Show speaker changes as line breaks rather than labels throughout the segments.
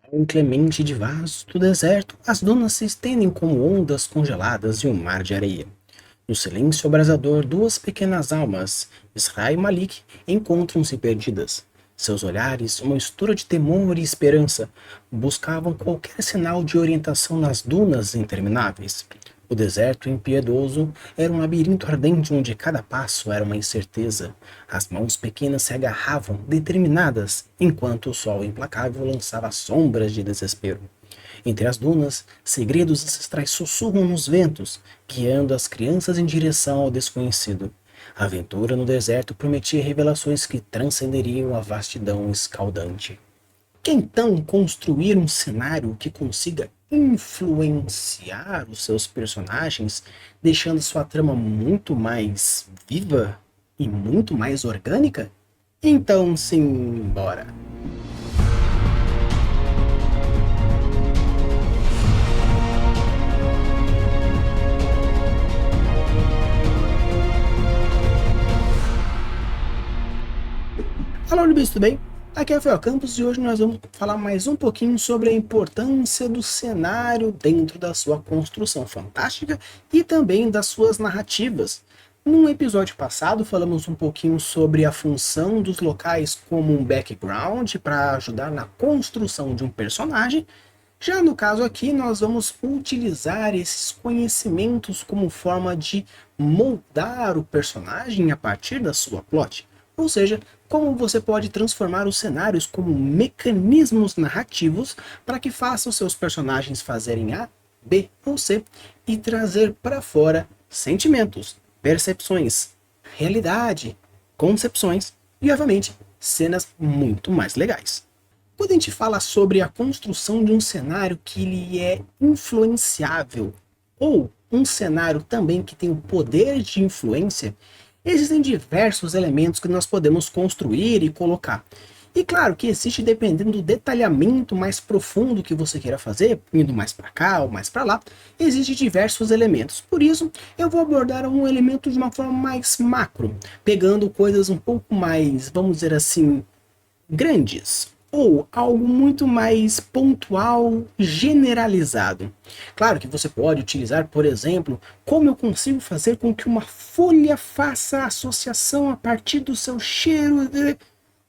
Ao inclemente de vasto deserto, as dunas se estendem como ondas congeladas de um mar de areia. No silêncio abrasador, duas pequenas almas, Isra e Malik, encontram-se perdidas. Seus olhares, uma mistura de temor e esperança, buscavam qualquer sinal de orientação nas dunas intermináveis. O deserto impiedoso era um labirinto ardente onde cada passo era uma incerteza. As mãos pequenas se agarravam, determinadas, enquanto o sol implacável lançava sombras de desespero. Entre as dunas, segredos ancestrais sussurram nos ventos, guiando as crianças em direção ao desconhecido. A aventura no deserto prometia revelações que transcenderiam a vastidão escaldante. Que então construir um cenário que consiga influenciar os seus personagens, deixando sua trama muito mais viva e muito mais orgânica? Então, simbora! Olá, Libis, tudo bem? Aqui é o Rafael Campos e hoje nós vamos falar mais um pouquinho sobre a importância do cenário dentro da sua construção fantástica e também das suas narrativas. Num episódio passado falamos um pouquinho sobre a função dos locais como um background para ajudar na construção de um personagem. Já no caso aqui, nós vamos utilizar esses conhecimentos como forma de moldar o personagem a partir da sua plot. Ou seja, como você pode transformar os cenários como mecanismos narrativos para que faça os seus personagens fazerem A, B ou C e trazer para fora sentimentos, percepções, realidade, concepções e, obviamente, cenas muito mais legais. Quando a gente fala sobre a construção de um cenário que ele é influenciável ou um cenário também que tem o poder de influência, existem diversos elementos que nós podemos construir e colocar. E claro que existe, dependendo do detalhamento mais profundo que você queira fazer, indo mais para cá ou mais para lá, existem diversos elementos. Por isso, eu vou abordar um elemento de uma forma mais macro, pegando coisas um pouco mais, vamos dizer assim, grandes, ou algo muito mais pontual, generalizado. Claro que você pode utilizar, por exemplo, como eu consigo fazer com que uma folha faça associação a partir do seu cheiro.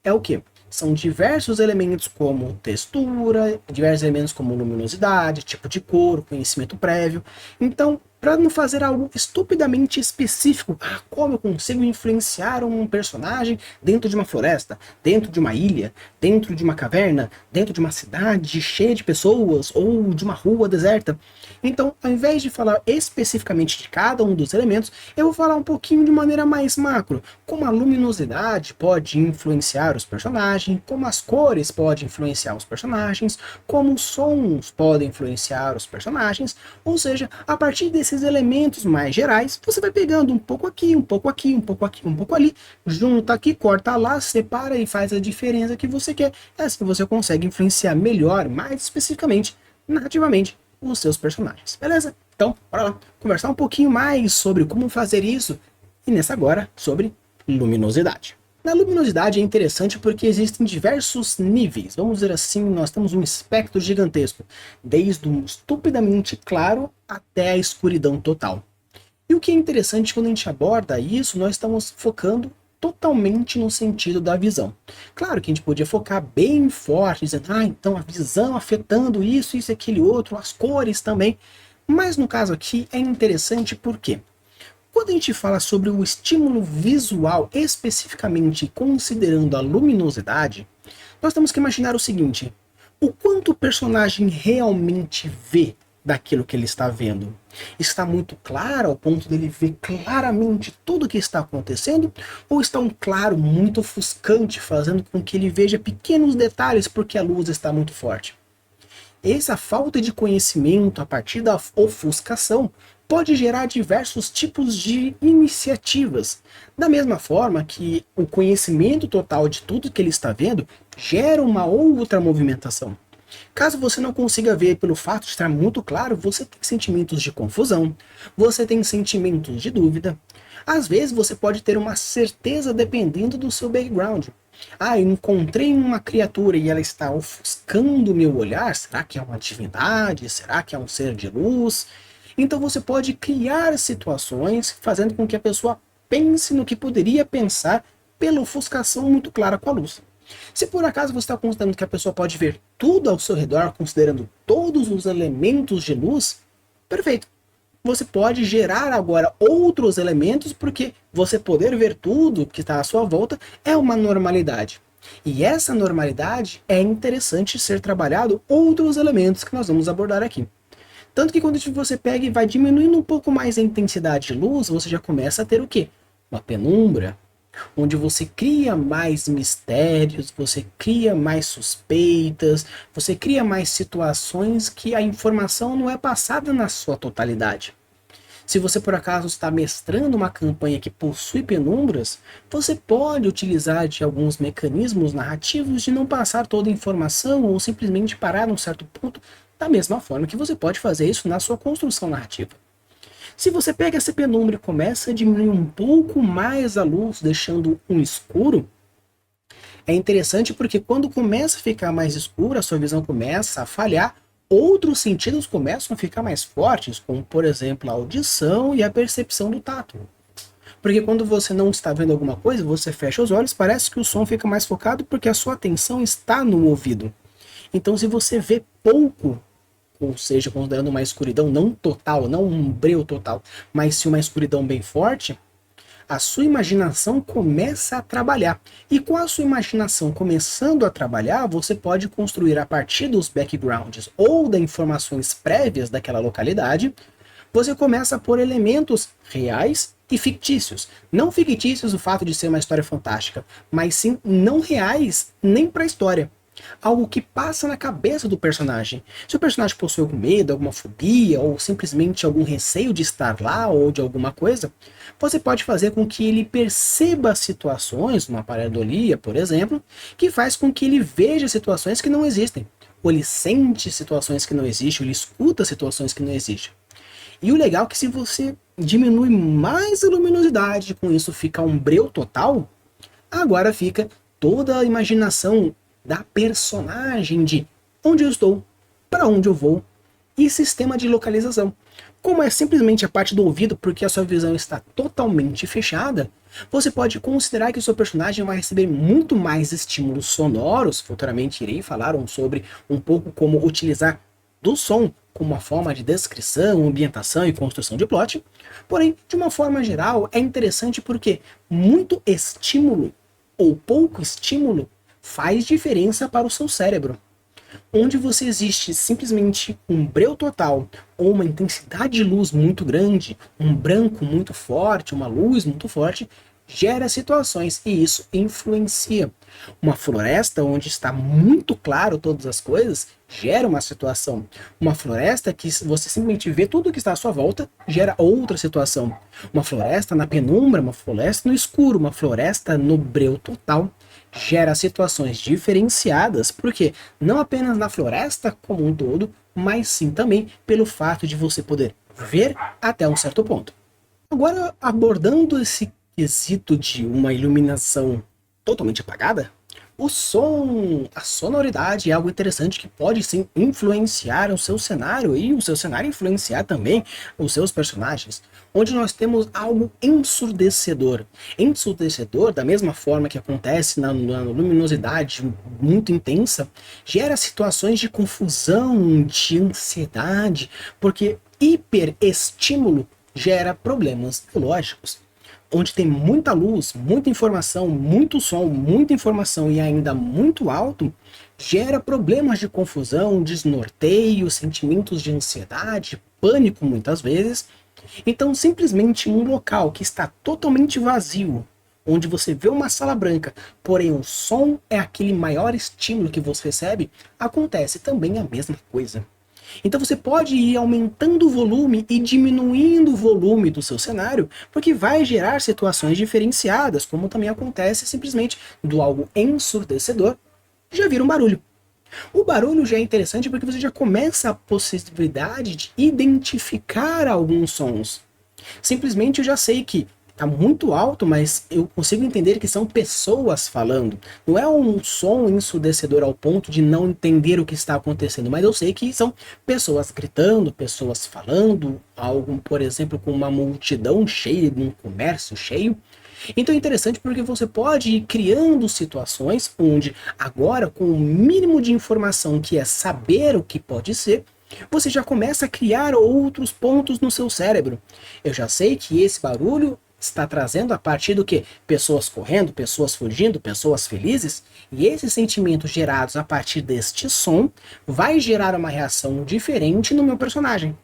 É o que? São diversos elementos como textura, diversos elementos como luminosidade, tipo de cor, conhecimento prévio. Então, para não fazer algo estupidamente específico, como eu consigo influenciar um personagem dentro de uma floresta, dentro de uma ilha, dentro de uma caverna, dentro de uma cidade cheia de pessoas ou de uma rua deserta. Então, ao invés de falar especificamente de cada um dos elementos, eu vou falar um pouquinho de maneira mais macro, como a luminosidade pode influenciar os personagens, como as cores podem influenciar os personagens, como os sons podem influenciar os personagens, ou seja, a partir desses elementos mais gerais, você vai pegando um pouco aqui, um pouco aqui, um pouco aqui, um pouco ali, junta aqui, corta lá, separa e faz a diferença que você quer. É assim que você consegue influenciar melhor, mais especificamente, narrativamente, os seus personagens. Beleza? Então, bora lá conversar um pouquinho mais sobre como fazer isso e nessa agora sobre luminosidade. Na luminosidade é interessante porque existem diversos níveis, vamos dizer assim, nós temos um espectro gigantesco, desde o estupidamente claro até a escuridão total. E o que é interessante quando a gente aborda isso, nós estamos focando totalmente no sentido da visão. Claro que a gente podia focar bem forte, dizendo, então a visão afetando isso, isso, aquele outro, as cores também, mas no caso aqui é interessante porque quando a gente fala sobre o estímulo visual, especificamente considerando a luminosidade, nós temos que imaginar o seguinte: o quanto o personagem realmente vê daquilo que ele está vendo. Está muito claro ao ponto dele ver claramente tudo o que está acontecendo? Ou está um claro muito ofuscante, fazendo com que ele veja pequenos detalhes porque a luz está muito forte? Essa falta de conhecimento a partir da ofuscação pode gerar diversos tipos de iniciativas. Da mesma forma que o conhecimento total de tudo que ele está vendo gera uma outra movimentação. Caso você não consiga ver pelo fato de estar muito claro, você tem sentimentos de confusão, você tem sentimentos de dúvida. Às vezes você pode ter uma certeza dependendo do seu background. Ah, eu encontrei uma criatura e ela está ofuscando o meu olhar. Será que é uma divindade? Será que é um ser de luz? Então você pode criar situações fazendo com que a pessoa pense no que poderia pensar pela ofuscação muito clara com a luz. Se por acaso você está considerando que a pessoa pode ver tudo ao seu redor, considerando todos os elementos de luz, perfeito. Você pode gerar agora outros elementos, porque você poder ver tudo que está à sua volta é uma normalidade. E essa normalidade é interessante ser trabalhado outros elementos que nós vamos abordar aqui. Tanto que quando você pega e vai diminuindo um pouco mais a intensidade de luz, você já começa a ter o quê? Uma penumbra, onde você cria mais mistérios, você cria mais suspeitas, você cria mais situações que a informação não é passada na sua totalidade. Se você por acaso está mestrando uma campanha que possui penumbras, você pode utilizar de alguns mecanismos narrativos de não passar toda a informação ou simplesmente parar num certo ponto, da mesma forma que você pode fazer isso na sua construção narrativa. Se você pega essa penumbra e começa a diminuir um pouco mais a luz, deixando um escuro, é interessante porque quando começa a ficar mais escuro, a sua visão começa a falhar, outros sentidos começam a ficar mais fortes, como por exemplo a audição e a percepção do tato. Porque quando você não está vendo alguma coisa, você fecha os olhos, parece que o som fica mais focado porque a sua atenção está no ouvido. Então se você vê pouco, ou seja, considerando uma escuridão não total, não um breu total, mas sim uma escuridão bem forte, a sua imaginação começa a trabalhar. E com a sua imaginação começando a trabalhar, você pode construir a partir dos backgrounds ou das informações prévias daquela localidade, você começa a pôr elementos reais e fictícios. Não fictícios o fato de ser uma história fantástica, mas sim não reais nem para a história. Algo que passa na cabeça do personagem. Se o personagem possui algum medo, alguma fobia, ou simplesmente algum receio de estar lá, ou de alguma coisa, você pode fazer com que ele perceba situações, uma pareidolia, por exemplo, que faz com que ele veja situações que não existem. Ou ele sente situações que não existem, ou ele escuta situações que não existem. E o legal é que se você diminui mais a luminosidade, com isso fica um breu total, agora fica toda a imaginação da personagem de onde eu estou, para onde eu vou e sistema de localização. Como é simplesmente a parte do ouvido, porque a sua visão está totalmente fechada, você pode considerar que o seu personagem vai receber muito mais estímulos sonoros. Futuramente irei falar sobre um pouco como utilizar do som como uma forma de descrição, ambientação e construção de plot. Porém, de uma forma geral, é interessante porque muito estímulo ou pouco estímulo faz diferença para o seu cérebro. Onde você existe simplesmente um breu total ou uma intensidade de luz muito grande, um branco muito forte, uma luz muito forte, gera situações e isso influencia. Uma floresta onde está muito claro todas as coisas gera uma situação. Uma floresta que você simplesmente vê tudo que está à sua volta gera outra situação. Uma floresta na penumbra, uma floresta no escuro, uma floresta no breu total gera situações diferenciadas, porque não apenas na floresta como um todo, mas sim também pelo fato de você poder ver até um certo ponto. Agora, abordando esse quesito de uma iluminação totalmente apagada, o som, a sonoridade é algo interessante que pode sim influenciar o seu cenário e o seu cenário influenciar também os seus personagens, onde nós temos algo ensurdecedor. Ensurdecedor, da mesma forma que acontece na luminosidade muito intensa, gera situações de confusão, de ansiedade, porque hiperestímulo gera problemas biológicos. Onde tem muita luz, muita informação, muito som, muita informação e ainda muito alto, gera problemas de confusão, desnorteio, sentimentos de ansiedade, pânico muitas vezes. Então, simplesmente um local que está totalmente vazio, onde você vê uma sala branca, porém o som é aquele maior estímulo que você recebe, acontece também a mesma coisa. Então você pode ir aumentando o volume e diminuindo o volume do seu cenário, porque vai gerar situações diferenciadas, como também acontece simplesmente do algo ensurdecedor, já vira um barulho. O barulho já é interessante porque você já começa a possibilidade de identificar alguns sons. Simplesmente eu já sei que tá muito alto, mas eu consigo entender que são pessoas falando. Não é um som ensurdecedor ao ponto de não entender o que está acontecendo, mas eu sei que são pessoas gritando, pessoas falando, algo, por exemplo, com uma multidão cheia, num comércio cheio. Então é interessante porque você pode ir criando situações onde agora, com o mínimo de informação que é saber o que pode ser, você já começa a criar outros pontos no seu cérebro. Eu já sei que esse barulho está trazendo a partir do que? Pessoas correndo, pessoas fugindo, pessoas felizes, e esses sentimentos gerados a partir deste som vai gerar uma reação diferente no meu personagem.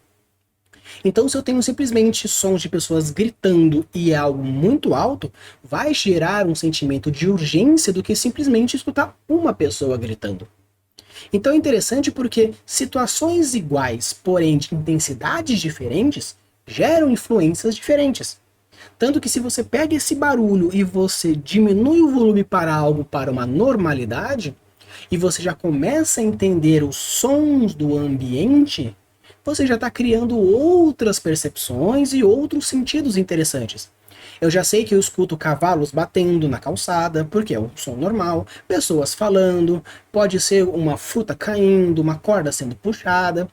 Então, se eu tenho simplesmente sons de pessoas gritando e é algo muito alto, vai gerar um sentimento de urgência do que simplesmente escutar uma pessoa gritando. Então é interessante porque situações iguais, porém de intensidades diferentes, geram influências diferentes. Tanto que se você pega esse barulho e você diminui o volume para algo para uma normalidade, e você já começa a entender os sons do ambiente, você já está criando outras percepções e outros sentidos interessantes. Eu já sei que eu escuto cavalos batendo na calçada, porque é um som normal, pessoas falando, pode ser uma fruta caindo, uma corda sendo puxada,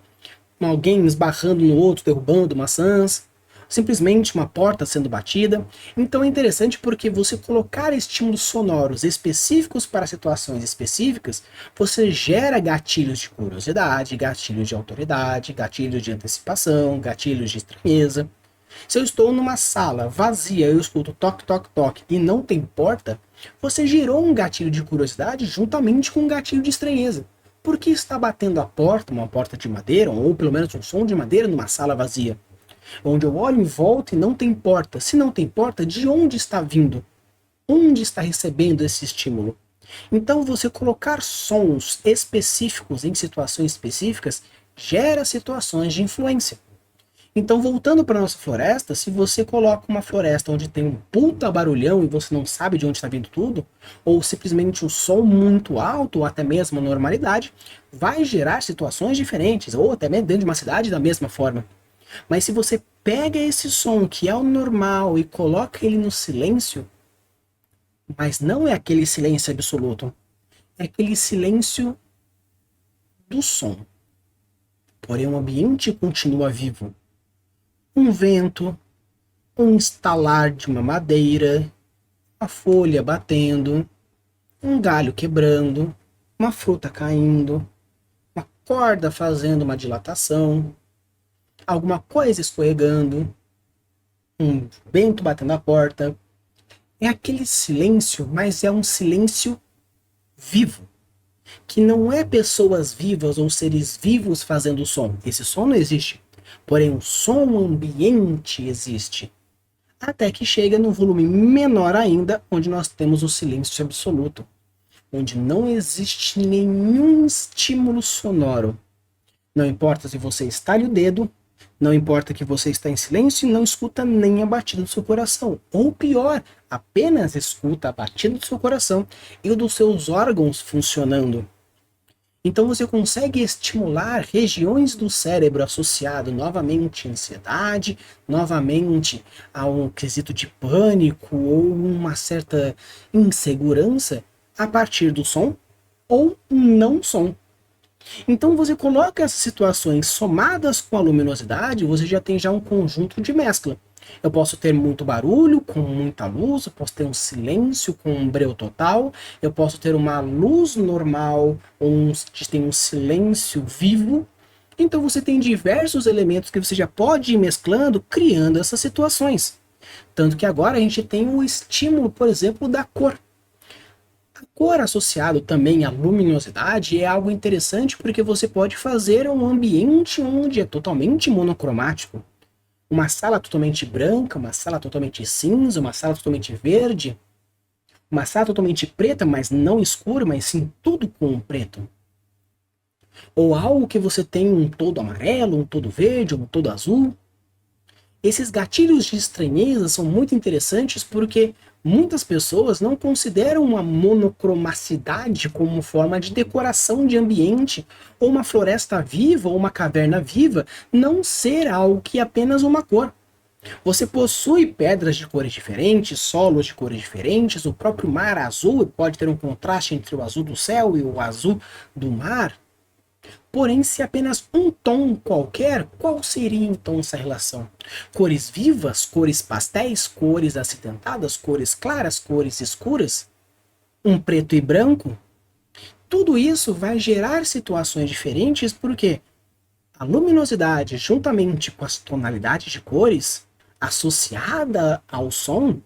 alguém esbarrando no outro, derrubando maçãs, simplesmente uma porta sendo batida. Então é interessante porque você colocar estímulos sonoros específicos para situações específicas, você gera gatilhos de curiosidade, gatilhos de autoridade, gatilhos de antecipação, gatilhos de estranheza. Se eu estou numa sala vazia, eu escuto toque, toque, toque e não tem porta, você gerou um gatilho de curiosidade juntamente com um gatilho de estranheza. Por que está batendo a porta, uma porta de madeira, ou pelo menos um som de madeira numa sala vazia? Onde eu olho em volta e não tem porta. Se não tem porta, de onde está vindo? Onde está recebendo esse estímulo? Então você colocar sons específicos em situações específicas gera situações de influência. Então, voltando para nossa floresta, se você coloca uma floresta onde tem um puta barulhão e você não sabe de onde está vindo tudo, ou simplesmente um som muito alto, ou até mesmo uma normalidade, vai gerar situações diferentes, ou até mesmo dentro de uma cidade da mesma forma. Mas se você pega esse som que é o normal e coloca ele no silêncio, mas não é aquele silêncio absoluto, é aquele silêncio do som. Porém, o ambiente continua vivo. Um vento, um estalar de uma madeira, a folha batendo, um galho quebrando, uma fruta caindo, uma corda fazendo uma dilatação, alguma coisa escorregando, um vento batendo a porta. É aquele silêncio, mas é um silêncio vivo, que não é pessoas vivas ou seres vivos fazendo som. Esse som não existe. Porém, o som ambiente existe. Até que chega no volume menor ainda, onde nós temos o silêncio absoluto. Onde não existe nenhum estímulo sonoro. Não importa se você estale o dedo, não importa que você está em silêncio e não escuta nem a batida do seu coração. Ou pior, apenas escuta a batida do seu coração e o dos seus órgãos funcionando. Então você consegue estimular regiões do cérebro associado novamente à ansiedade, novamente a um quesito de pânico ou uma certa insegurança a partir do som ou não som. Então você coloca essas situações somadas com a luminosidade, você já tem um conjunto de mescla. Eu posso ter muito barulho com muita luz, eu posso ter um silêncio com um breu total, eu posso ter uma luz normal, que tem um silêncio vivo. Então você tem diversos elementos que você já pode ir mesclando, criando essas situações. Tanto que agora a gente tem o estímulo, por exemplo, da cor. A cor associado também à luminosidade é algo interessante porque você pode fazer um ambiente onde é totalmente monocromático. Uma sala totalmente branca, uma sala totalmente cinza, uma sala totalmente verde, uma sala totalmente preta, mas não escura, mas sim tudo com preto. Ou algo que você tem um todo amarelo, um todo verde, um todo azul. Esses gatilhos de estranheza são muito interessantes porque muitas pessoas não consideram uma monocromacidade como forma de decoração de ambiente, ou uma floresta viva, ou uma caverna viva, não ser algo que é apenas uma cor. Você possui pedras de cores diferentes, solos de cores diferentes, o próprio mar azul pode ter um contraste entre o azul do céu e o azul do mar. Porém, se apenas um tom qualquer, qual seria então essa relação? Cores vivas, cores pastéis, cores acinzentadas, cores claras, cores escuras? Um preto e branco? Tudo isso vai gerar situações diferentes porque a luminosidade, juntamente com as tonalidades de cores, associada ao som,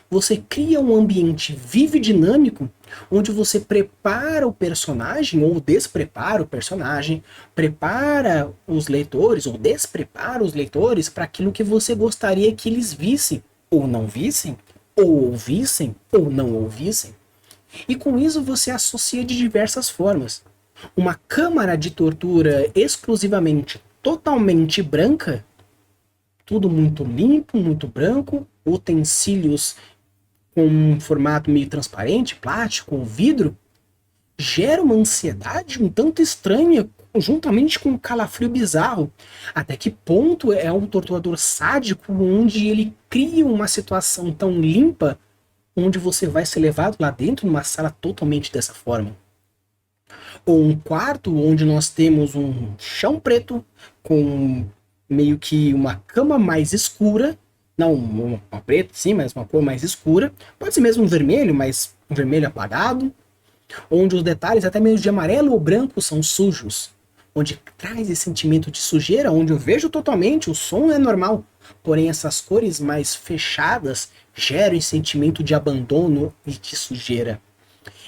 você cria um ambiente vivo e dinâmico onde você prepara o personagem ou desprepara o personagem, prepara os leitores ou desprepara os leitores para aquilo que você gostaria que eles vissem ou não vissem, ou ouvissem ou não ouvissem. E com isso você associa de diversas formas. Uma câmara de tortura exclusivamente totalmente branca, tudo muito limpo, muito branco, utensílios com um formato meio transparente, plástico ou vidro, gera uma ansiedade um tanto estranha, juntamente com um calafrio bizarro. Até que ponto é um torturador sádico onde ele cria uma situação tão limpa onde você vai ser levado lá dentro numa sala totalmente dessa forma? Ou um quarto onde nós temos um chão preto com meio que uma cama mais escura, não uma preta sim, mas uma cor mais escura, pode ser mesmo um vermelho, mas um vermelho apagado, onde os detalhes até mesmo de amarelo ou branco são sujos, onde traz esse sentimento de sujeira, onde eu vejo totalmente, o som é normal, porém essas cores mais fechadas geram esse sentimento de abandono e de sujeira.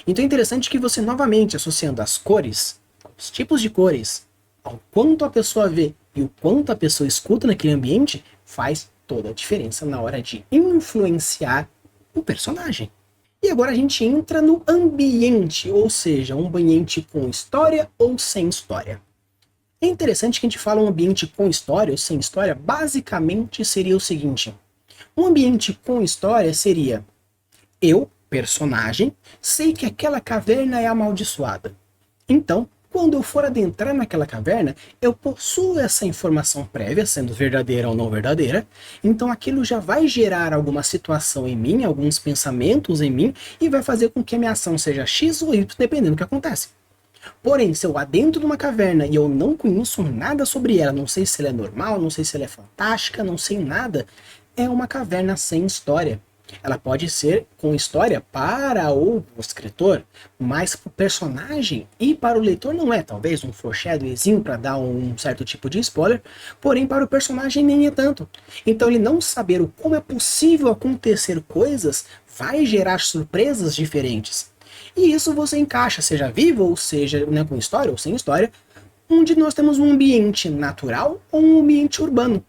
Então é interessante que você novamente associando as cores, os tipos de cores, ao quanto a pessoa vê e o quanto a pessoa escuta naquele ambiente, faz toda a diferença na hora de influenciar o personagem. E agora a gente entra no ambiente, ou seja, um ambiente com história ou sem história. É interessante que a gente fala um ambiente com história ou sem história, basicamente seria o seguinte: um ambiente com história seria eu, personagem, sei que aquela caverna é amaldiçoada. Então, quando eu for adentrar naquela caverna, eu possuo essa informação prévia, sendo verdadeira ou não verdadeira, então aquilo já vai gerar alguma situação em mim, alguns pensamentos em mim, e vai fazer com que a minha ação seja X ou Y, dependendo do que acontece. Porém, se eu adentro de uma caverna e eu não conheço nada sobre ela, não sei se ela é normal, não sei se ela é fantástica, não sei nada, é uma caverna sem história. Ela pode ser com história para o escritor, mas para o personagem e para o leitor não é. Talvez um foreshadowzinho para dar um certo tipo de spoiler, porém para o personagem nem é tanto. Então ele não saber o como é possível acontecer coisas vai gerar surpresas diferentes. E isso você encaixa, seja vivo ou seja, né, com história ou sem história, onde nós temos um ambiente natural ou um ambiente urbano.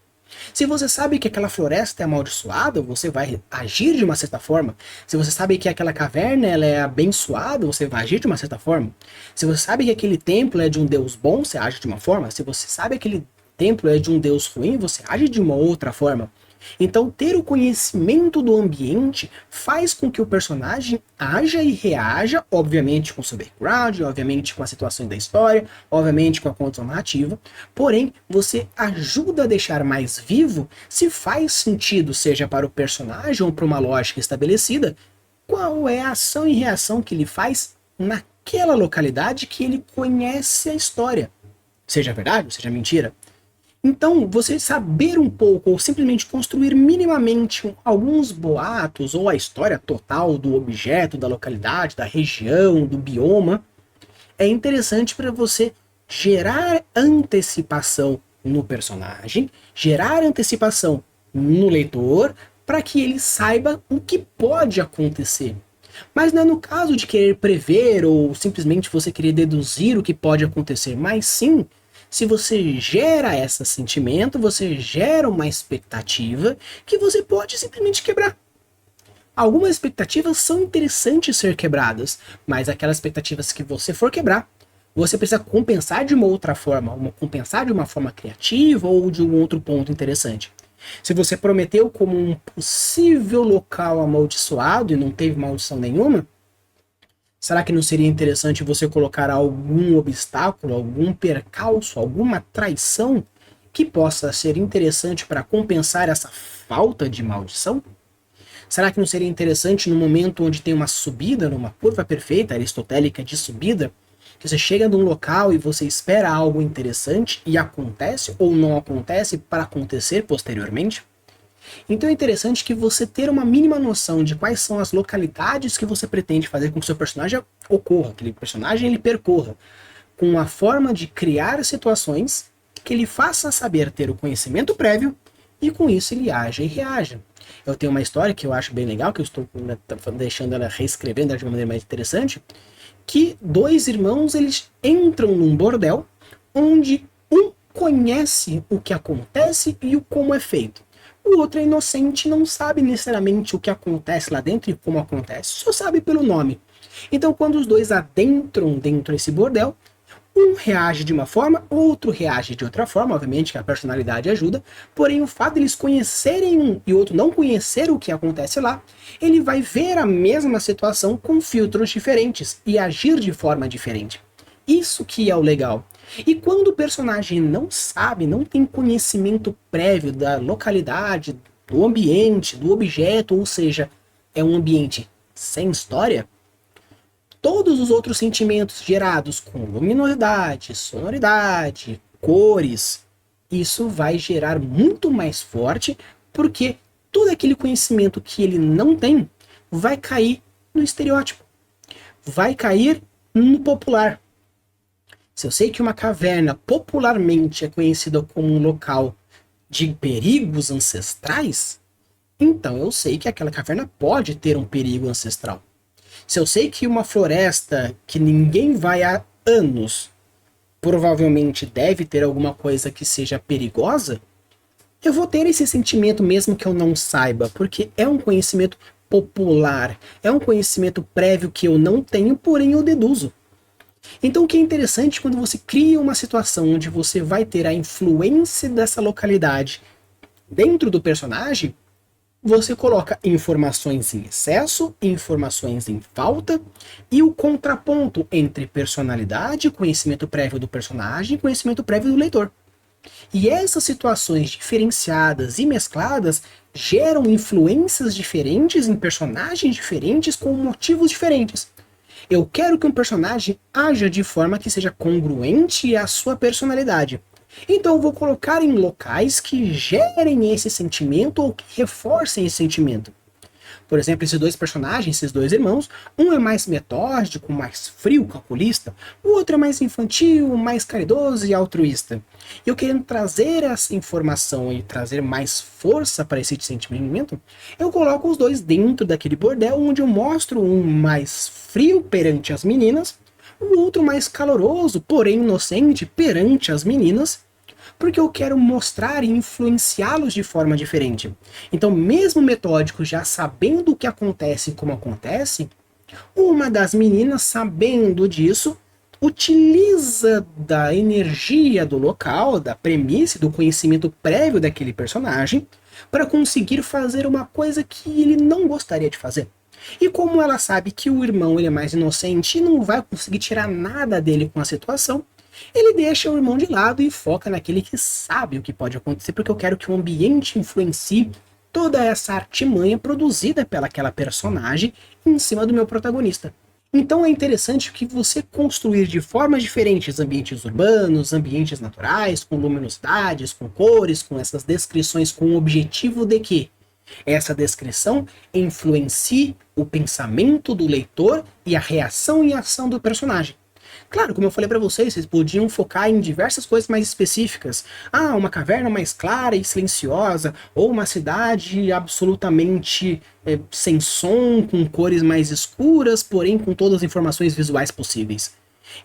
Se você sabe que aquela floresta é amaldiçoada, você vai agir de uma certa forma. Se você sabe que aquela caverna ela é abençoada, você vai agir de uma certa forma. Se você sabe que aquele templo é de um deus bom, você age de uma forma. Se você sabe que aquele templo é de um deus ruim, você age de uma outra forma. Então, ter o conhecimento do ambiente faz com que o personagem haja e reaja, obviamente com seu background, obviamente com a situação da história, obviamente com a condição narrativa, porém, você ajuda a deixar mais vivo se faz sentido, seja para o personagem ou para uma lógica estabelecida, qual é a ação e reação que ele faz naquela localidade que ele conhece a história. Seja verdade ou seja mentira. Então, você saber um pouco ou simplesmente construir minimamente alguns boatos ou a história total do objeto, da localidade, da região, do bioma, é interessante para você gerar antecipação no personagem, gerar antecipação no leitor, para que ele saiba o que pode acontecer. Mas não é no caso de querer prever ou simplesmente você querer deduzir o que pode acontecer, mas sim se você gera esse sentimento, você gera uma expectativa que você pode simplesmente quebrar. Algumas expectativas são interessantes ser quebradas, mas aquelas expectativas que você for quebrar, você precisa compensar de uma outra forma, compensar de uma forma criativa ou de um outro ponto interessante. Se você prometeu como um possível local amaldiçoado e não teve maldição nenhuma, será que não seria interessante você colocar algum obstáculo, algum percalço, alguma traição que possa ser interessante para compensar essa falta de maldição? Será que não seria interessante no momento onde tem uma subida, numa curva perfeita aristotélica de subida, que você chega num local e você espera algo interessante e acontece ou não acontece para acontecer posteriormente? Então é interessante que você ter uma mínima noção de quais são as localidades que você pretende fazer com que o seu personagem ocorra, que aquele personagem ele percorra, com a forma de criar situações que ele faça saber ter o conhecimento prévio e com isso ele age e reage. Eu tenho uma história que eu acho bem legal, que eu estou deixando ela reescrevendo de uma maneira mais interessante, que dois irmãos eles entram num bordel onde um conhece o que acontece e o como é feito. O outro é inocente, não sabe necessariamente o que acontece lá dentro e como acontece, só sabe pelo nome. Então, quando os dois adentram dentro desse bordel, um reage de uma forma, outro reage de outra forma, obviamente que a personalidade ajuda, porém o fato de eles conhecerem um e o outro não conhecer o que acontece lá, ele vai ver a mesma situação com filtros diferentes e agir de forma diferente. Isso que é o legal. E quando o personagem não sabe, não tem conhecimento prévio da localidade, do ambiente, do objeto, ou seja, é um ambiente sem história, todos os outros sentimentos gerados com luminosidade, sonoridade, cores, isso vai gerar muito mais forte, porque todo aquele conhecimento que ele não tem vai cair no estereótipo, vai cair no popular. Se eu sei que uma caverna popularmente é conhecida como um local de perigos ancestrais, então eu sei que aquela caverna pode ter um perigo ancestral. Se eu sei que uma floresta que ninguém vai há anos provavelmente deve ter alguma coisa que seja perigosa, eu vou ter esse sentimento mesmo que eu não saiba, porque é um conhecimento popular, é um conhecimento prévio que eu não tenho, porém eu deduzo. Então o que é interessante quando você cria uma situação onde você vai ter a influência dessa localidade dentro do personagem, você coloca informações em excesso, informações em falta e o contraponto entre personalidade, conhecimento prévio do personagem e conhecimento prévio do leitor. E essas situações diferenciadas e mescladas geram influências diferentes em personagens diferentes com motivos diferentes. Eu quero que um personagem haja de forma que seja congruente à sua personalidade. Então eu vou colocar em locais que gerem esse sentimento ou que reforcem esse sentimento. Por exemplo, esses dois personagens, esses dois irmãos, um é mais metódico, mais frio, calculista, o outro é mais infantil, mais caridoso e altruísta. Eu querendo trazer essa informação e trazer mais força para esse sentimento, eu coloco os dois dentro daquele bordel onde eu mostro um mais frio perante as meninas, o outro mais caloroso, porém inocente, perante as meninas, porque eu quero mostrar e influenciá-los de forma diferente. Então, mesmo metódico, já sabendo o que acontece e como acontece, uma das meninas, sabendo disso, utiliza da energia do local, da premissa, do conhecimento prévio daquele personagem, para conseguir fazer uma coisa que ele não gostaria de fazer. E como ela sabe que o irmão ele é mais inocente e não vai conseguir tirar nada dele com a situação, ele deixa o irmão de lado e foca naquele que sabe o que pode acontecer, porque eu quero que o ambiente influencie toda essa artimanha produzida pelaquela personagem em cima do meu protagonista. Então é interessante que você construir de formas diferentes ambientes urbanos, ambientes naturais, com luminosidades, com cores, com essas descrições, com o objetivo de que essa descrição influencie o pensamento do leitor e a reação e ação do personagem. Claro, como eu falei para vocês, vocês podiam focar em diversas coisas mais específicas. Ah, uma caverna mais clara e silenciosa, ou uma cidade absolutamente sem som, com cores mais escuras, porém com todas as informações visuais possíveis.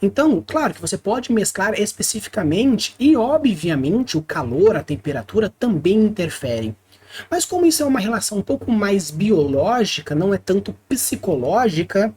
Então, claro que você pode mesclar especificamente e, obviamente, o calor, a temperatura também interferem. Mas como isso é uma relação um pouco mais biológica, não é tanto psicológica,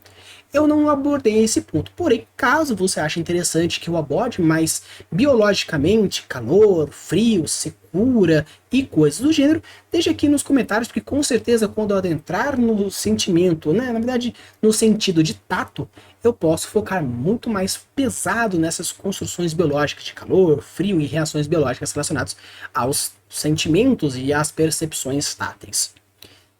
eu não abordei esse ponto. Porém, caso você ache interessante que eu aborde mais biologicamente, calor, frio, secura e coisas do gênero, deixa aqui nos comentários, porque com certeza quando eu adentrar no sentimento, né, na verdade no sentido de tato, eu posso focar muito mais pesado nessas construções biológicas de calor, frio e reações biológicas relacionadas aos sentimentos e às percepções táteis.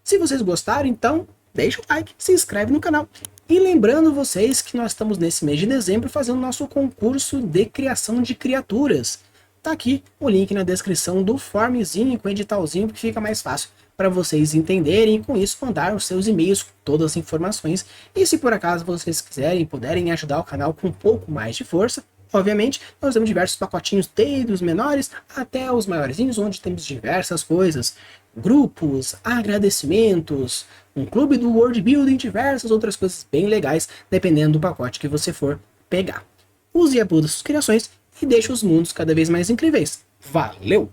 Se vocês gostaram, então deixa o like, se inscreve no canal. E lembrando vocês que nós estamos nesse mês de dezembro fazendo nosso concurso de criação de criaturas. Tá aqui o link na descrição do formzinho com editalzinho, que fica mais fácil para vocês entenderem e com isso mandar os seus e-mails com todas as informações. E se por acaso vocês quiserem e puderem ajudar o canal com um pouco mais de força, obviamente nós temos diversos pacotinhos, desde os menores até os maiorzinhos, onde temos diversas coisas, grupos, agradecimentos, um clube do World Building, diversas outras coisas bem legais, dependendo do pacote que você for pegar. Use e abude suas criações e deixe os mundos cada vez mais incríveis. Valeu!